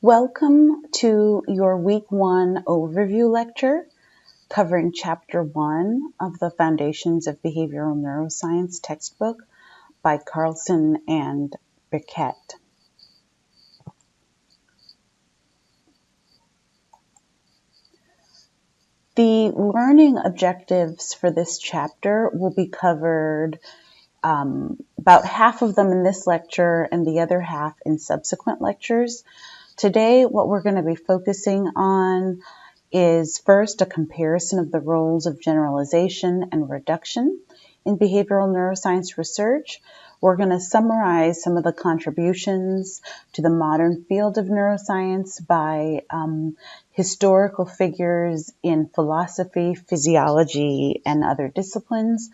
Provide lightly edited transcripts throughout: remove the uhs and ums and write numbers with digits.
Welcome to your Week 1 overview lecture covering Chapter 1 of the Foundations of Behavioral Neuroscience textbook by Carlson and Birkett. The learning objectives for this chapter will be covered about half of them in this lecture and the other half in subsequent lectures. Today, what we're going to be focusing on is first a comparison of the roles of generalization and reduction in behavioral neuroscience research. We're going to summarize some of the contributions to the modern field of neuroscience by historical figures in philosophy, physiology, and other disciplines.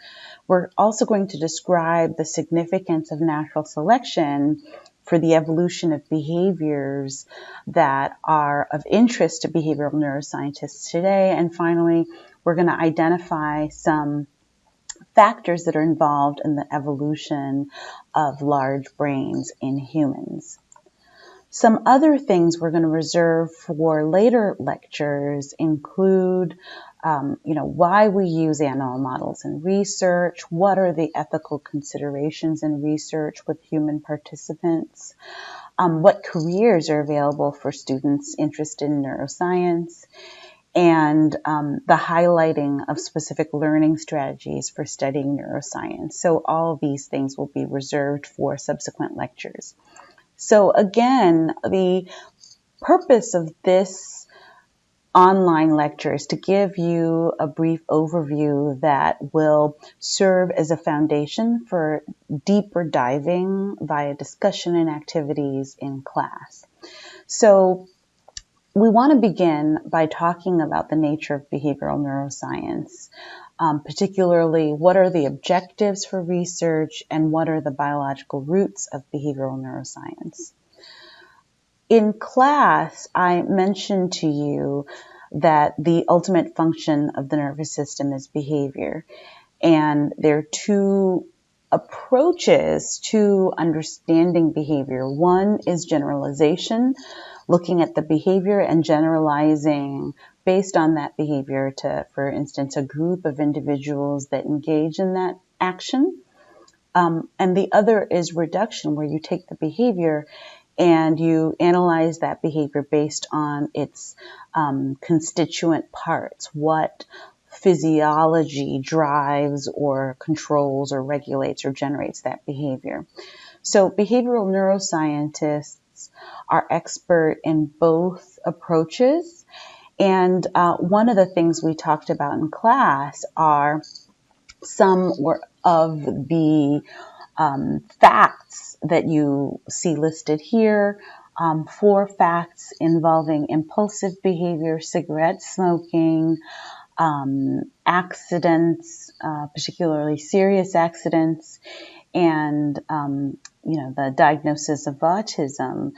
We're also going to describe the significance of natural selection for the evolution of behaviors that are of interest to behavioral neuroscientists today. And finally, we're going to identify some factors that are involved in the evolution of large brains in humans. Some other things we're going to reserve for later lectures include why we use animal models in research, what are the ethical considerations in research with human participants, what careers are available for students interested in neuroscience, and the highlighting of specific learning strategies for studying neuroscience. So all of these things will be reserved for subsequent lectures. So again, the purpose of this online lecture is to give you a brief overview that will serve as a foundation for deeper diving via discussion and activities in class. So we want to begin by talking about the nature of behavioral neuroscience, particularly what are the objectives for research and what are the biological roots of behavioral neuroscience. In class, I mentioned to you that the ultimate function of the nervous system is behavior. And there are two approaches to understanding behavior. One is generalization, looking at the behavior and generalizing based on that behavior to, for instance, a group of individuals that engage in that action. And the other is reduction, where you take the behavior and you analyze that behavior based on its constituent parts, what physiology drives or controls or regulates or generates that behavior. So behavioral neuroscientists are expert in both approaches. And one of the things we talked about in class are some of the facts that you see listed here. 4 facts involving impulsive behavior, cigarette smoking, accidents, particularly serious accidents, and the diagnosis of autism,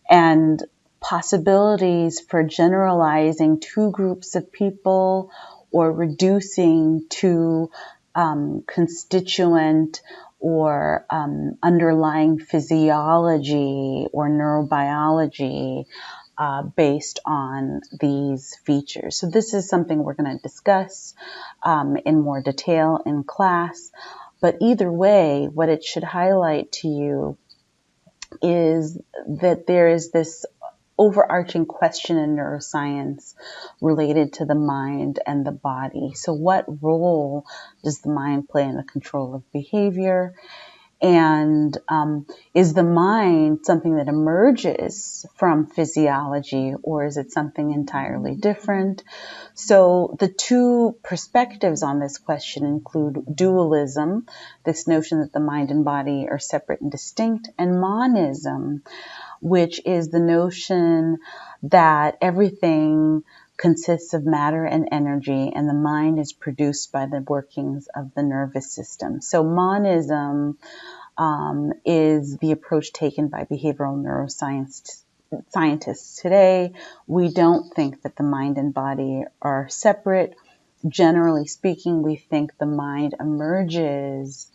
and possibilities for generalizing 2 groups of people or reducing to constituent or underlying physiology or neurobiology based on these features. So this is something we're going to discuss in more detail in class. But either way, what it should highlight to you is that there is this overarching question in neuroscience related to the mind and the body. So what role does the mind play in the control of behavior? And is the mind something that emerges from physiology, or is it something entirely different? So the 2 perspectives on this question include dualism, this notion that the mind and body are separate and distinct, and monism, which is the notion that everything consists of matter and energy, and the mind is produced by the workings of the nervous system. So monism is the approach taken by behavioral neuroscience scientists today. We don't think that the mind and body are separate. Generally speaking, we think the mind emerges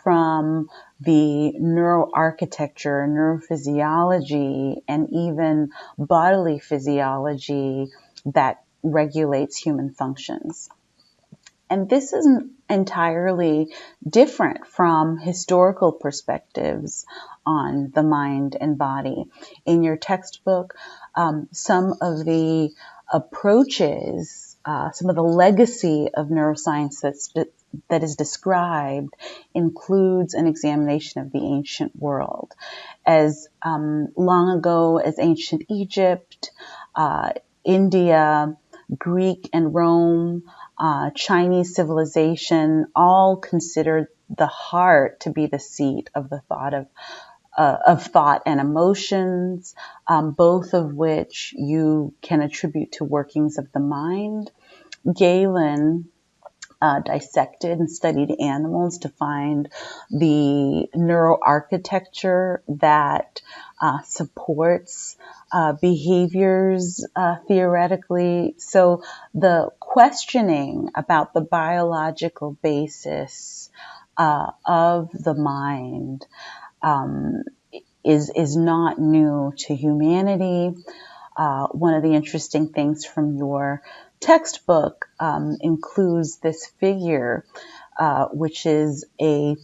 from the neuroarchitecture, neurophysiology, and even bodily physiology that regulates human functions. And this isn't entirely different from historical perspectives on the mind and body. In your textbook, some of the approaches, some of the legacy of neuroscience that is described includes an examination of the ancient world. As long ago as ancient Egypt, India, Greek and Rome, Chinese civilization, all considered the heart to be the seat of the thought and emotions, both of which you can attribute to workings of the mind. Galen dissected and studied animals to find the neuroarchitecture that supports behaviors theoretically. So the questioning about the biological basis of the mind is not new to humanity. One of the interesting things from your textbook includes this figure, which is an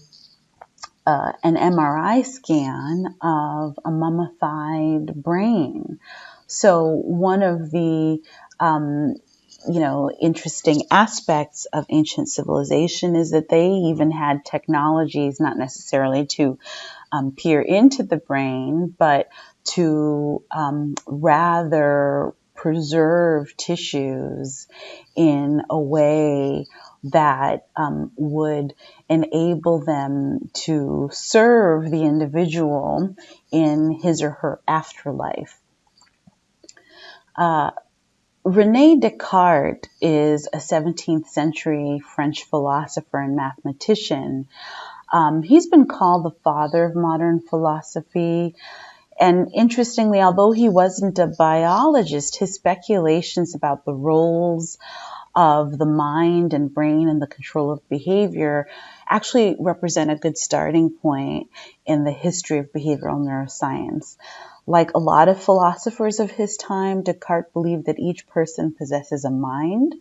MRI scan of a mummified brain. So one of the interesting aspects of ancient civilization is that they even had technologies, not necessarily to peer into the brain, but to rather preserve tissues in a way that would enable them to serve the individual in his or her afterlife. René Descartes is a 17th century French philosopher and mathematician. He's been called the father of modern philosophy. And interestingly, although he wasn't a biologist, his speculations about the roles of the mind and brain and the control of behavior actually represent a good starting point in the history of behavioral neuroscience. Like a lot of philosophers of his time, Descartes believed that each person possesses a mind,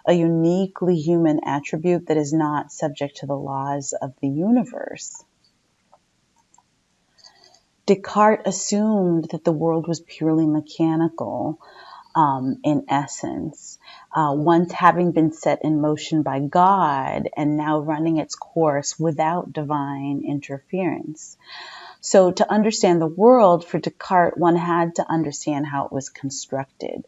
a uniquely human attribute that is not subject to the laws of the universe. Descartes assumed that the world was purely mechanical in essence, once having been set in motion by God and now running its course without divine interference. So to understand the world, for Descartes, one had to understand how it was constructed.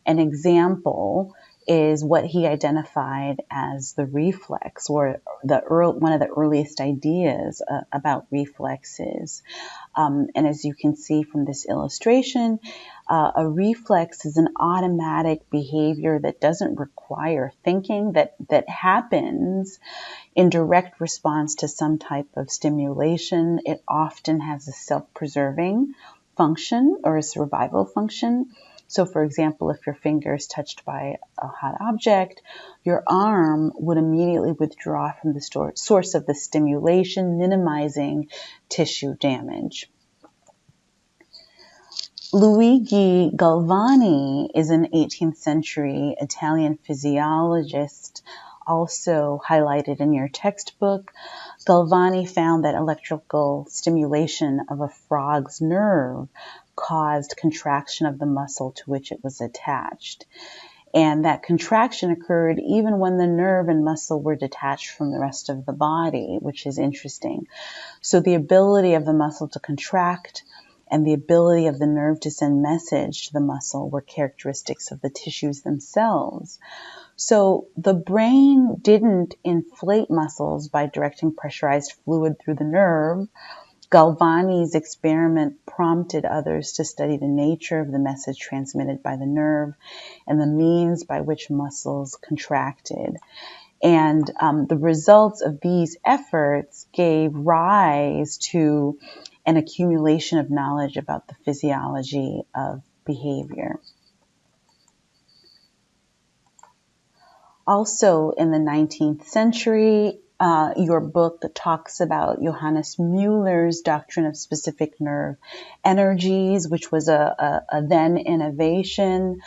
An example is what he identified as the reflex, or one of the earliest ideas about reflexes. And as you can see from this illustration, a reflex is an automatic behavior that doesn't require thinking, that happens in direct response to some type of stimulation. It often has a self-preserving function or a survival function. So for example, if your finger is touched by a hot object, your arm would immediately withdraw from the source of the stimulation, minimizing tissue damage. Luigi Galvani is an 18th century Italian physiologist, also highlighted in your textbook. Galvani found that electrical stimulation of a frog's nerve caused contraction of the muscle to which it was attached. And that contraction occurred even when the nerve and muscle were detached from the rest of the body, which is interesting. So the ability of the muscle to contract and the ability of the nerve to send message to the muscle were characteristics of the tissues themselves. So the brain didn't inflate muscles by directing pressurized fluid through the nerve. Galvani's experiment prompted others to study the nature of the message transmitted by the nerve and the means by which muscles contracted. And the results of these efforts gave rise to an accumulation of knowledge about the physiology of behavior. Also in the 19th century, your book that talks about Johannes Mueller's doctrine of specific nerve energies, which was a then innovation.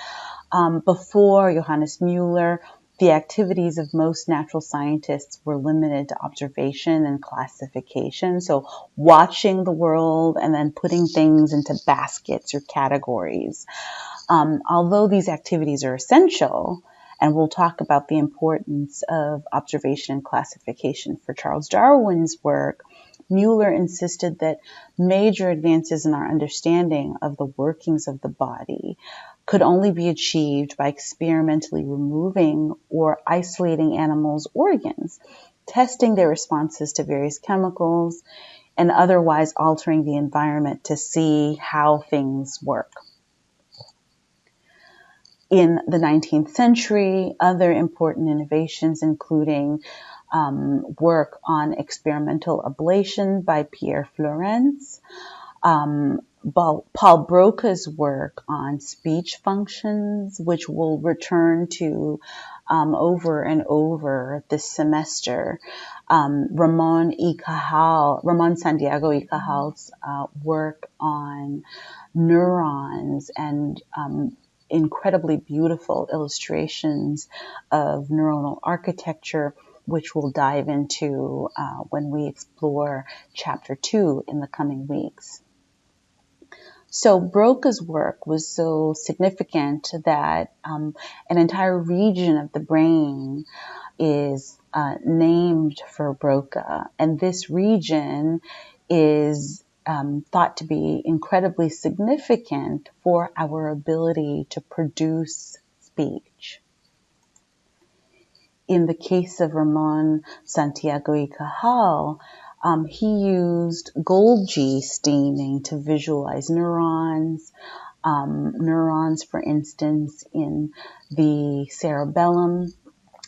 Before Johannes Mueller, the activities of most natural scientists were limited to observation and classification. So watching the world and then putting things into baskets or categories. Although these activities are essential, and we'll talk about the importance of observation and classification for Charles Darwin's work, Mueller insisted that major advances in our understanding of the workings of the body could only be achieved by experimentally removing or isolating animals' organs, testing their responses to various chemicals, and otherwise altering the environment to see how things work. In the 19th century, other important innovations, including work on experimental ablation by Pierre Flourens, Paul Broca's work on speech functions, which we'll return to over and over this semester. Ramon Santiago y Cajal's work on neurons and incredibly beautiful illustrations of neuronal architecture, which we'll dive into when we explore chapter 2 in the coming weeks. So Broca's work was so significant that an entire region of the brain is named for Broca, and this region is thought to be incredibly significant for our ability to produce speech. In the case of Ramon Santiago y Cajal, he used Golgi staining to visualize neurons. Neurons, for instance, in the cerebellum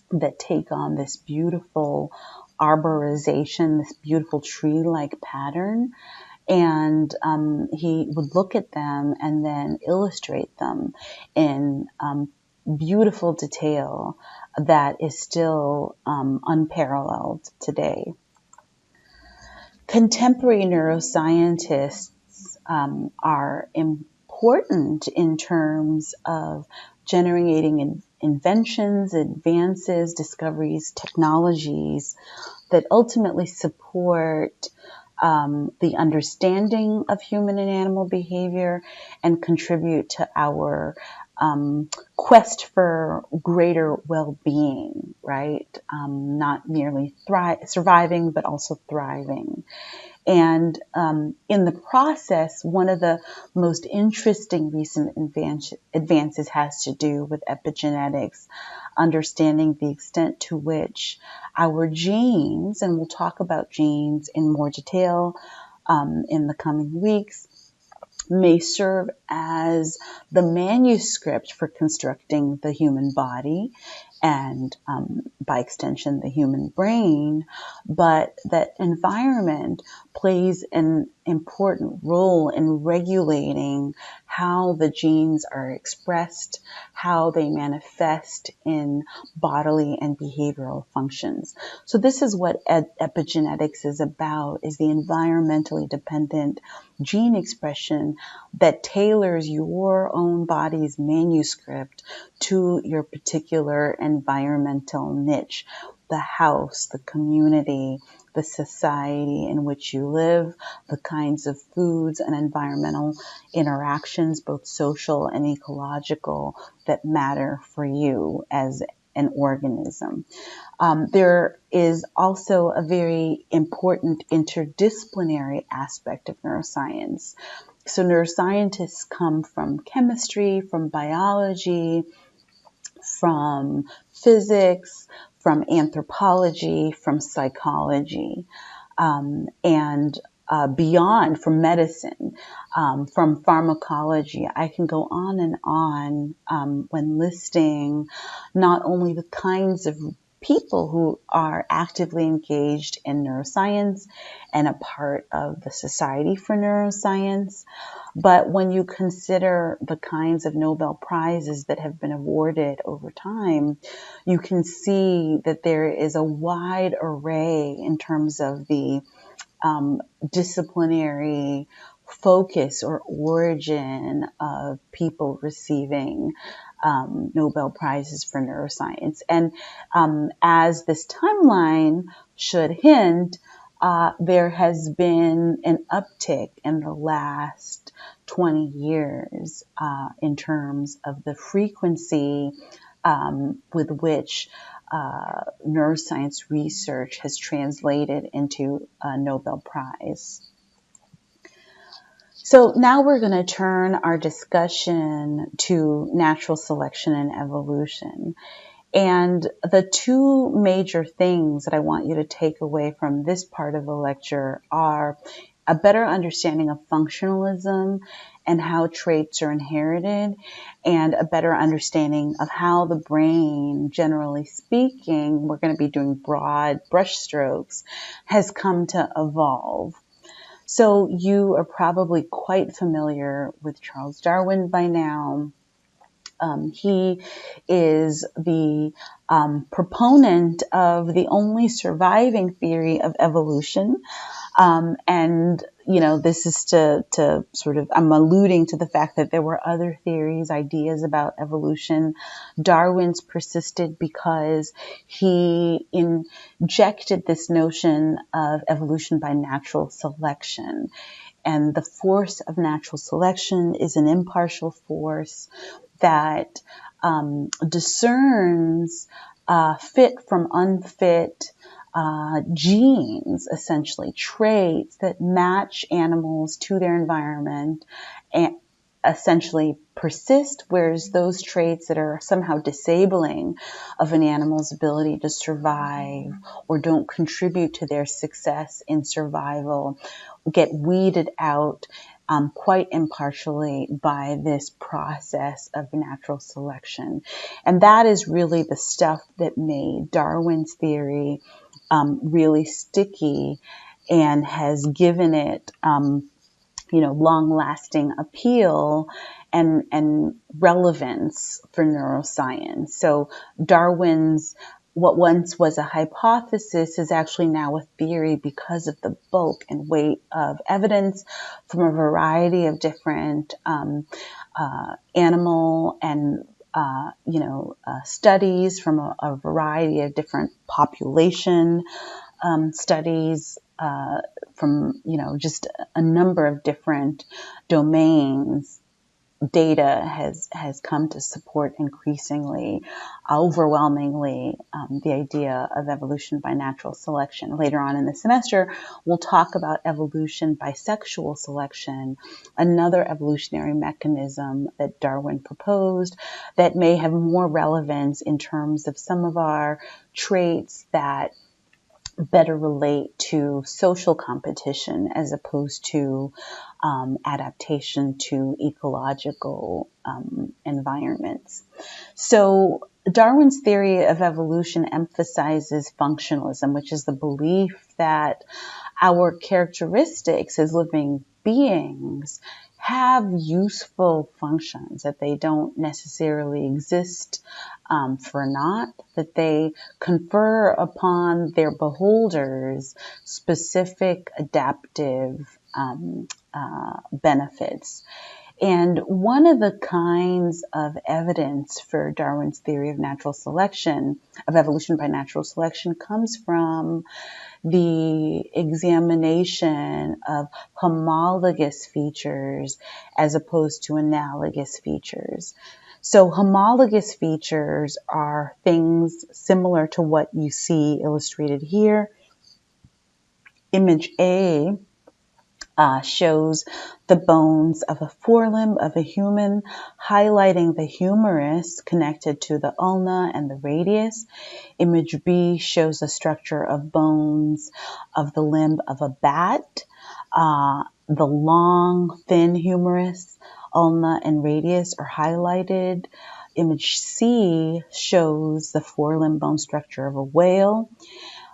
that take on this beautiful arborization, this beautiful tree-like pattern. And he would look at them and then illustrate them in beautiful detail that is still unparalleled today. Contemporary neuroscientists are important in terms of generating inventions, advances, discoveries, technologies that ultimately support the understanding of human and animal behavior and contribute to our quest for greater well-being, right? Not merely surviving, but also thriving. And in the process, one of the most interesting recent advances has to do with epigenetics, understanding the extent to which our genes, and we'll talk about genes in more detail in the coming weeks, may serve as the manuscript for constructing the human body and by extension the human brain, but that environment plays an important role in regulating how the genes are expressed, how they manifest in bodily and behavioral functions. So this is what epigenetics is about, is the environmentally dependent gene expression that tailors your own body's manuscript to your particular environmental niche, the house, the community, the society in which you live, the kinds of foods and environmental interactions, both social and ecological, that matter for you as an organism. There is also a very important interdisciplinary aspect of neuroscience. So neuroscientists come from chemistry, from biology, from physics, from anthropology, from psychology, and beyond, from medicine, from pharmacology. I can go on and on when listing not only the kinds of people who are actively engaged in neuroscience and a part of the Society for Neuroscience. But when you consider the kinds of Nobel Prizes that have been awarded over time, you can see that there is a wide array in terms of the disciplinary focus or origin of people receiving Nobel Prizes for neuroscience. And as this timeline should hint, there has been an uptick in the last 20 years in terms of the frequency with which neuroscience research has translated into a Nobel Prize. So now we're going to turn our discussion to natural selection and evolution. And the two major things that I want you to take away from this part of the lecture are a better understanding of functionalism and how traits are inherited, and a better understanding of how the brain, generally speaking, we're going to be doing broad brushstrokes, has come to evolve. So you are probably quite familiar with Charles Darwin by now. He is the proponent of the only surviving theory of evolution. And, you know, this is to sort of, I'm alluding to the fact that there were other theories, ideas about evolution. Darwin's persisted because he injected this notion of evolution by natural selection. And the force of natural selection is an impartial force that discerns fit from unfit genes, essentially traits that match animals to their environment and essentially persist, whereas those traits that are somehow disabling of an animal's ability to survive or don't contribute to their success in survival get weeded out quite impartially by this process of natural selection. And that is really the stuff that made Darwin's theory really sticky and has given it long-lasting appeal and relevance for neuroscience. So Darwin's what once was a hypothesis is actually now a theory because of the bulk and weight of evidence from a variety of different animal and studies, from a variety of different population studies, from just a number of different domains. Data has come to support increasingly, overwhelmingly, the idea of evolution by natural selection. Later on in the semester, we'll talk about evolution by sexual selection, another evolutionary mechanism that Darwin proposed that may have more relevance in terms of some of our traits that better relate to social competition as opposed to adaptation to ecological environments. So Darwin's theory of evolution emphasizes functionalism, which is the belief that our characteristics as living beings have useful functions, that they don't necessarily exist for naught, that they confer upon their beholders specific adaptive benefits. And one of the kinds of evidence for Darwin's theory of natural selection, of evolution by natural selection, comes from the examination of homologous features as opposed to analogous features. So homologous features are things similar to what you see illustrated here. Image A shows the bones of a forelimb of a human, highlighting the humerus connected to the ulna and the radius. Image B shows the structure of bones of the limb of a bat. The long, thin humerus, ulna, and radius are highlighted. image C shows the forelimb bone structure of a whale.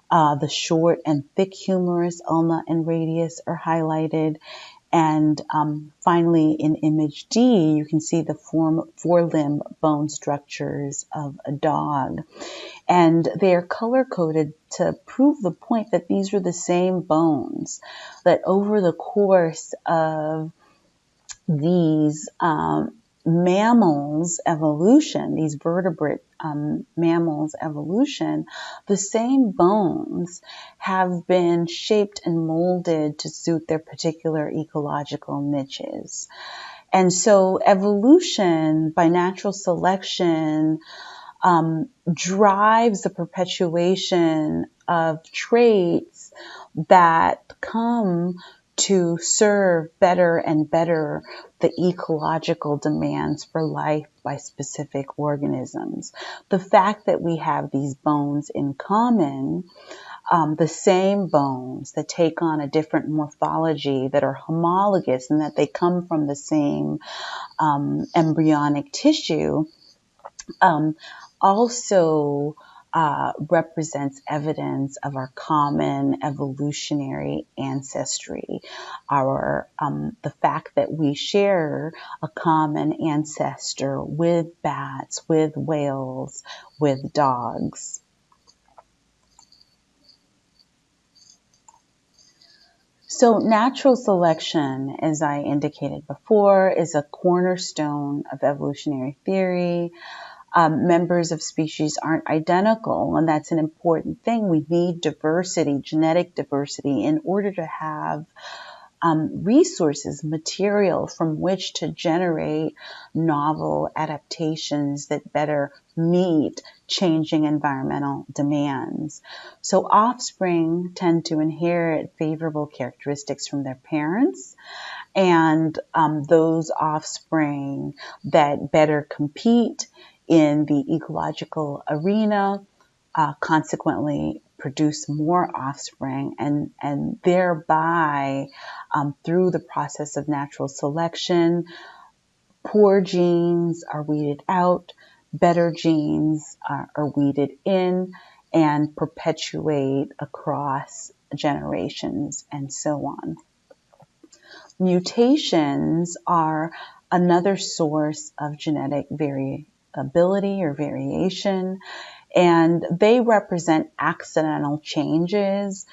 The short and thick humerus, ulna, and radius are highlighted. And finally, in image D, you can see the forelimb bone structures of a dog. And they are color-coded to prove the point that these are the same bones, that over the course of these mammals evolution, these vertebrate mammals evolution, the same bones have been shaped and molded to suit their particular ecological niches. And so evolution by natural selection drives the perpetuation of traits that come to serve better and better the ecological demands for life by specific organisms. The fact that we have these bones in common, the same bones that take on a different morphology, that are homologous and that they come from the same embryonic tissue, also represents evidence of our common evolutionary ancestry, the fact that we share a common ancestor with bats, with whales, with dogs. So natural selection, as I indicated before, is a cornerstone of evolutionary theory. Members of species aren't identical, and that's an important thing. We need diversity, genetic diversity, in order to have resources, material from which to generate novel adaptations that better meet changing environmental demands. So offspring tend to inherit favorable characteristics from their parents, and those offspring that better compete in the ecological arena consequently produce more offspring, and thereby through the process of natural selection, poor genes are weeded out, better genes are weeded in and perpetuate across generations and so on. Mutations are another source of genetic variability or variation, and they represent accidental changes,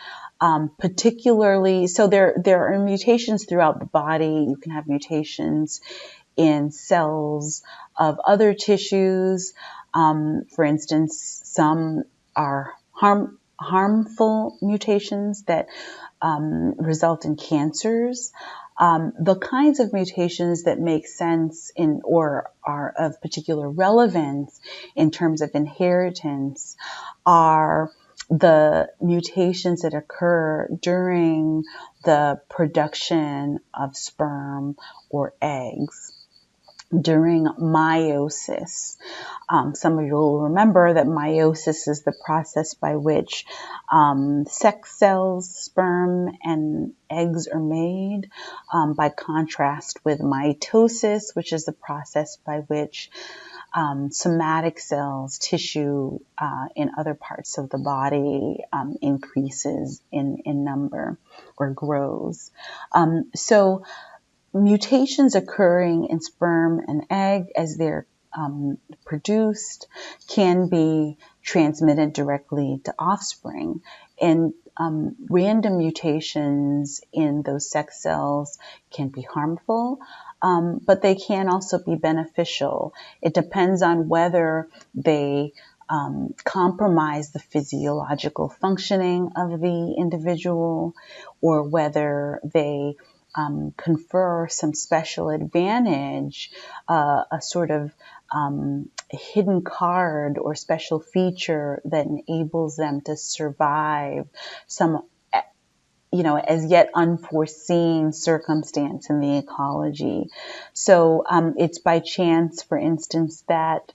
particularly, so there are mutations throughout the body. You can have mutations in cells of other tissues. For instance, some are harmful mutations that result in cancers. The kinds of mutations that make sense in or are of particular relevance in terms of inheritance are the mutations that occur during the production of sperm or eggs. During meiosis. Some of you will remember that meiosis is the process by which sex cells, sperm, and eggs are made, by contrast with mitosis, which is the process by which somatic cells, tissue in other parts of the body increases in number or grows. So mutations occurring in sperm and egg as they're produced can be transmitted directly to offspring. And random mutations in those sex cells can be harmful, but they can also be beneficial. It depends on whether they compromise the physiological functioning of the individual, or whether they confer some special advantage, a sort of hidden card or special feature that enables them to survive some, as yet unforeseen circumstance in the ecology. So it's by chance, for instance, that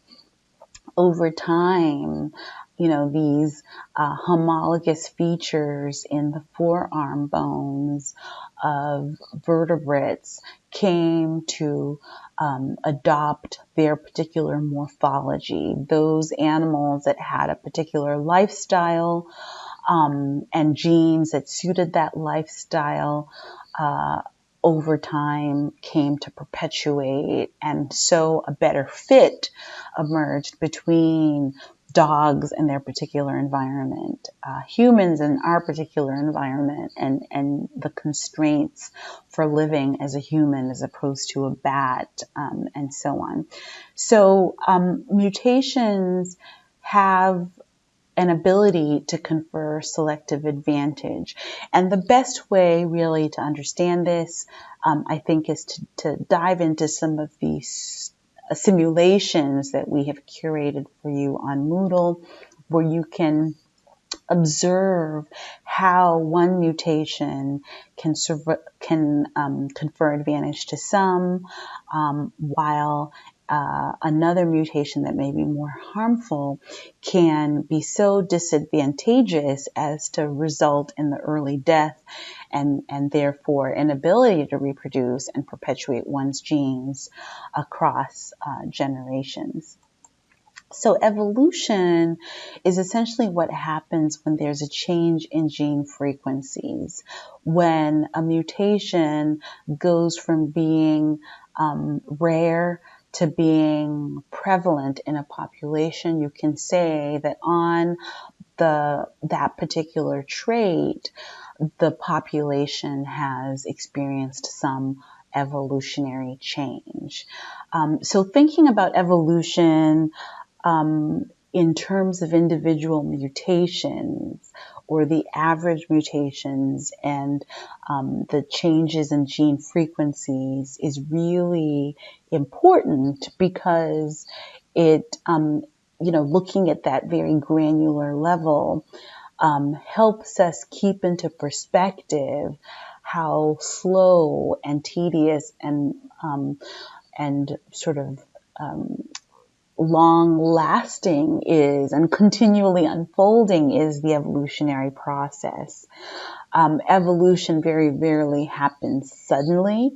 over time, these homologous features in the forearm bones of vertebrates came to adopt their particular morphology. Those animals that had a particular lifestyle and genes that suited that lifestyle over time came to perpetuate, and so a better fit emerged between dogs and their particular environment, humans in our particular environment, and the constraints for living as a human as opposed to a bat, and so on. So mutations have an ability to confer selective advantage. And the best way really to understand this, I think, is to dive into some of these simulations that we have curated for you on Moodle, where you can observe how one mutation can confer advantage to some, while another mutation that may be more harmful can be so disadvantageous as to result in the early death and therefore inability to reproduce and perpetuate one's genes across generations. So evolution is essentially what happens when there's a change in gene frequencies. When a mutation goes from being rare to being prevalent in a population, you can say that on that particular trait, the population has experienced some evolutionary change. So thinking about evolution in terms of individual mutations or the average mutations and the changes in gene frequencies is really important, because it, looking at that very granular level helps us keep into perspective how slow and tedious and sort of long-lasting is and continually unfolding is the evolutionary process. Evolution very rarely happens suddenly.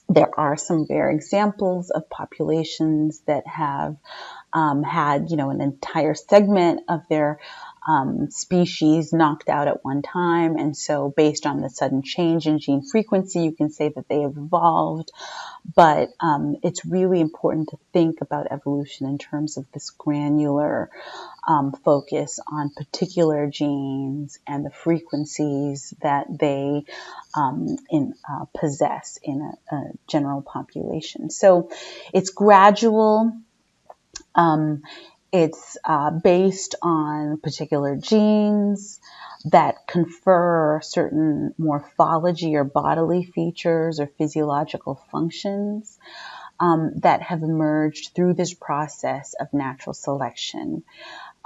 There are some rare examples of populations that have had, an entire segment of their species knocked out at one time. And so based on the sudden change in gene frequency, you can say that they have evolved. But it's really important to think about evolution in terms of this granular focus on particular genes and the frequencies that they possess in a general population. So it's gradual. It's based on particular genes that confer certain morphology or bodily features or physiological functions that have emerged through this process of natural selection.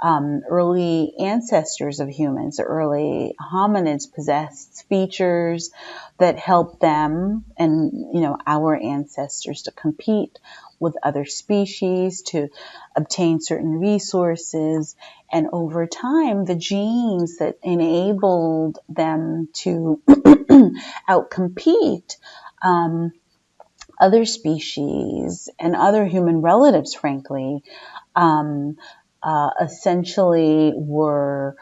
Early ancestors of humans, early hominids, possessed features that help them and, our ancestors to compete with other species, to obtain certain resources. And over time, the genes that enabled them to outcompete other species and other human relatives, frankly, essentially were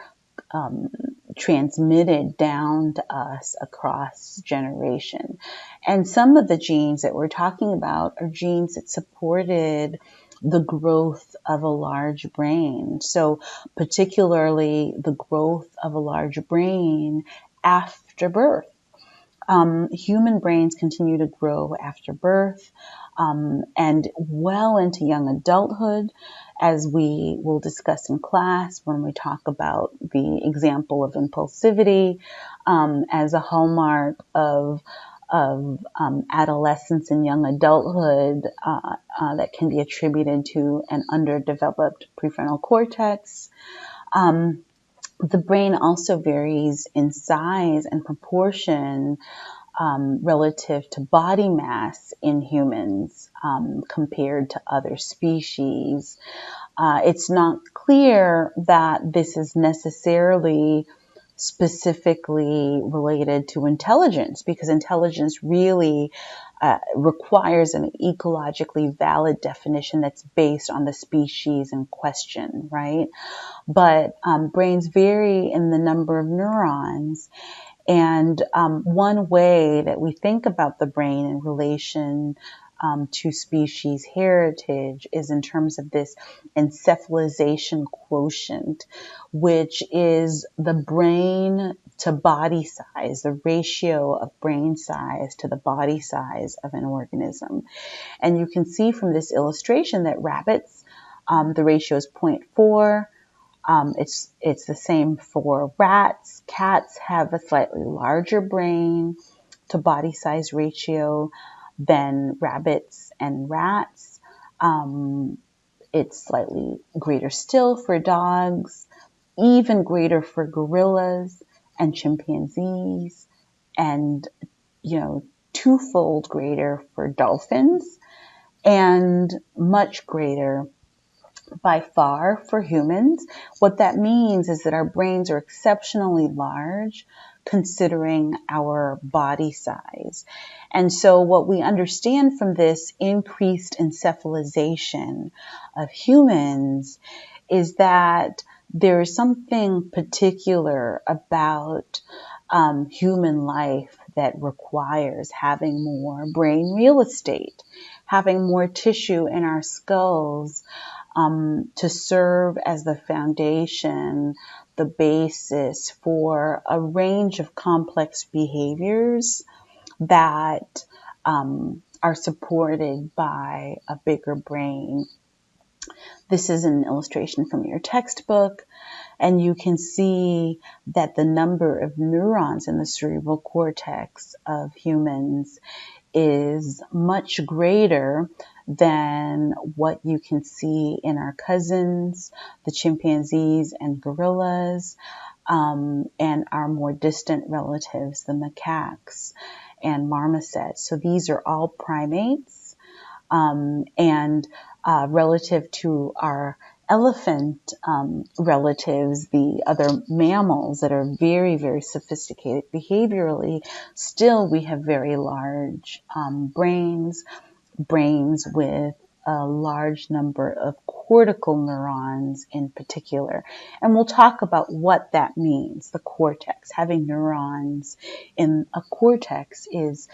transmitted down to us across generation. And some of the genes that we're talking about are genes that supported the growth of a large brain. So particularly the growth of a large brain after birth. Human brains continue to grow after birth and well into young adulthood, as we will discuss in class when we talk about the example of impulsivity as a hallmark of adolescence and young adulthood that can be attributed to an underdeveloped prefrontal cortex. The brain also varies in size and proportion relative to body mass in humans compared to other species. It's not clear that this is necessarily specifically related to intelligence, because intelligence really requires an ecologically valid definition that's based on the species in question, right? But brains vary in the number of neurons. And one way that we think about the brain in relation to species heritage is in terms of this encephalization quotient, which is the brain to body size, the ratio of brain size to the body size of an organism. And you can see from this illustration that rabbits, the ratio is 0.4. It's the same for rats. Cats have a slightly larger brain to body size ratio than rabbits and rats. It's slightly greater still for dogs, even greater for gorillas and chimpanzees, and, twofold greater for dolphins, and much greater by far for humans. What that means is that our brains are exceptionally large considering our body size. And so what we understand from this increased encephalization of humans is that there is something particular about human life that requires having more brain real estate, having more tissue in our skulls, to serve as the foundation, the basis for a range of complex behaviors that are supported by a bigger brain. This is an illustration from your textbook, and you can see that the number of neurons in the cerebral cortex of humans is much greater than what you can see in our cousins, the chimpanzees and gorillas, and our more distant relatives, the macaques and marmosets. So these are all primates, and relative to our elephant relatives, the other mammals that are very, very sophisticated behaviorally, still we have very large brains with a large number of cortical neurons in particular. And we'll talk about what that means, the cortex. Having neurons in a cortex is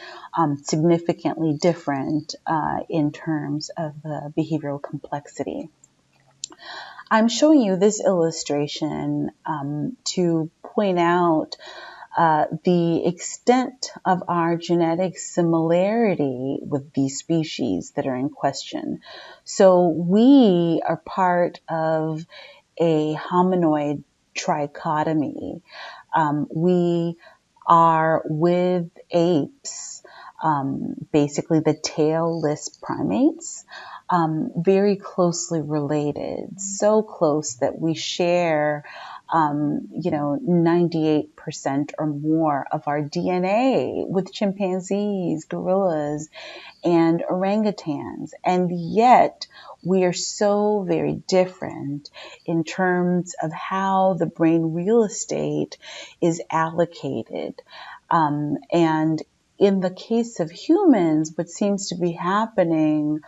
significantly different in terms of the behavioral complexity. I'm showing you this illustration to point out the extent of our genetic similarity with these species that are in question. So we are part of a hominoid trichotomy. We are with apes, basically the tailless primates, very closely related, so close that we share 98% or more of our DNA with chimpanzees, gorillas, and orangutans. And yet we are so very different in terms of how the brain real estate is allocated. And in the case of humans, what seems to be happening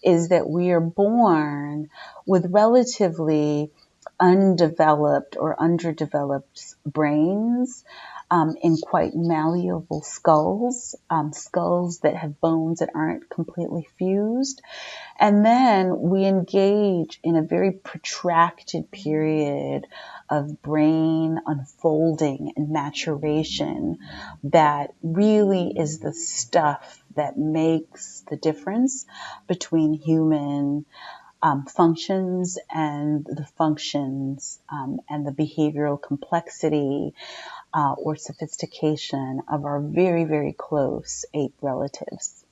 is that we are born with relatively undeveloped or underdeveloped brains, in quite malleable skulls, skulls that have bones that aren't completely fused. And then we engage in a very protracted period of brain unfolding and maturation that really is the stuff that makes the difference between human functions and the functions and the behavioral complexity or sophistication of our very, very close ape relatives.